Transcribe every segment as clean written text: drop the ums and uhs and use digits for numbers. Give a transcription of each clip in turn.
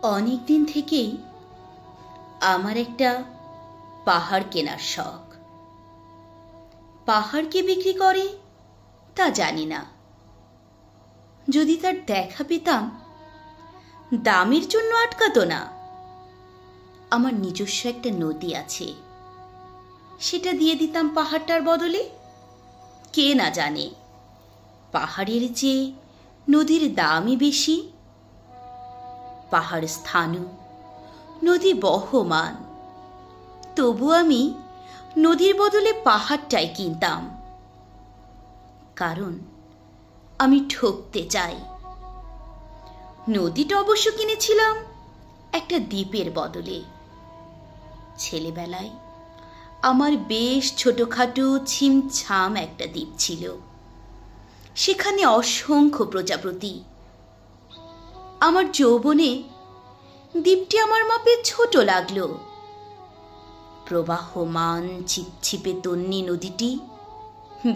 অনেক দিন থেকেই আমার একটা পাহাড় কেনার শখ। পাহাড় কে বিক্রি করে তা জানি না। যদি তার দেখা পেতাম, দামের জন্য আটকাতো না। আমার নিজস্ব একটা নদী আছে, সেটা দিয়ে দিতাম পাহাড়টার বদলে। কে না জানে পাহাড়ের চেয়ে নদীর দামই বেশি। পাহাড় স্থানু, নদী বহমান, তবু আমি নদীর বদলে পাহাড়টাই কিনতাম। কারণ আমি ঠকতে চাই। নদীটা অবশ্য কিনেছিলাম একটা দ্বীপের বদলে। ছেলেবেলায় আমার বেশ ছোটখাটো ছিমছাম একটা দ্বীপ ছিল, সেখানে অসংখ্য প্রজাপতি। আমার যৌবনে দ্বীপটি আমার মাপে ছোট লাগলো। প্রবাহমান ছিপছিপে তন্নি নদীটি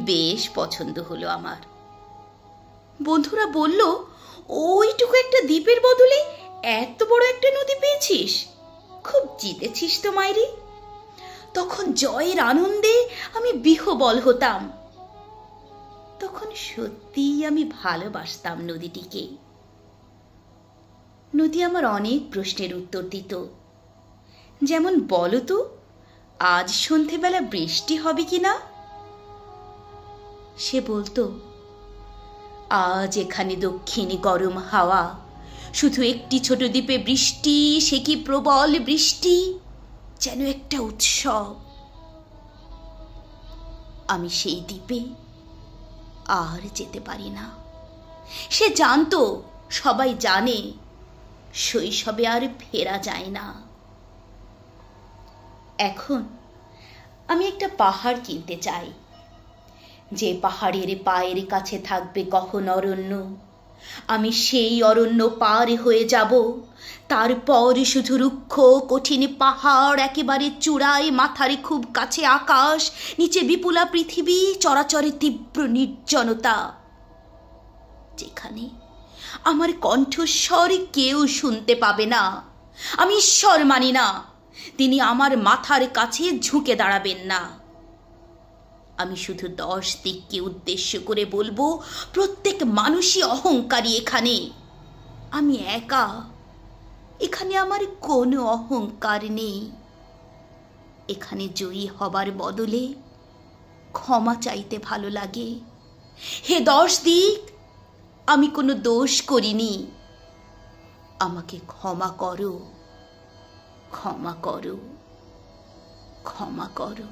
বেশ পছন্দ হলো আমার। বন্ধুরা বলল, ওইটুকু একটা দ্বীপের বদলে এত বড় একটা নদী পেয়েছিস, খুব জিতেছিস তো মাইরি। তখন জয়ের আনন্দে আমি বিহ্বল হতাম। তখন সত্যিই আমি ভালোবাসতাম নদীটিকে। নদী আমার অনেক প্রশ্নের উত্তর দিত। যেমন, বলো তো, আজ সন্ধেবেলা বৃষ্টি হবে কিনা? সে বলতো, আজ এখানে দক্ষিণে গরম হাওয়া, শুধু একটি ছোট দ্বীপে বৃষ্টি, সে কি প্রবল বৃষ্টি, যেন একটা উৎসব। আমি সেই দ্বীপে আর যেতে পারি না। সে জানতো, সবাই জানে, শৈশবে আর ফেরা যায় না। এখন আমি একটা পাহাড় কিনতে চাই, যে পাহাড়ের পায়ের কাছে থাকবে গহন অরণ্য। আমি সেই অরণ্য পার হয়ে যাব, তারপর শুধু রুক্ষ কঠিন পাহাড়, একেবারে চূড়ায় মাথার খুব কাছে আকাশ, নিচে বিপুলা পৃথিবী, চরাচরে তীব্র নির্জনতা, যেখানে আমার কণ্ঠস্বর কেউ শুনতে পাবে না। আমি ঈশ্বর মানি না, তিনি আমার মাথার কাছে ঝুঁকে দাঁড়াবেন না। আমি শুধু 10 দিককে উদ্দেশ্য করে বলবো, প্রত্যেক মানুষই অহংকারী এখানে। আমি একা, এখানে আমার কোনো অহংকার নেই। এখানে জয়ী হবার বদলে ক্ষমা চাইতে ভালো লাগে। হে 10 দিক, আমি কোনো দোষ করিনি, আমাকে ক্ষমা করো, ক্ষমা করো, ক্ষমা করো।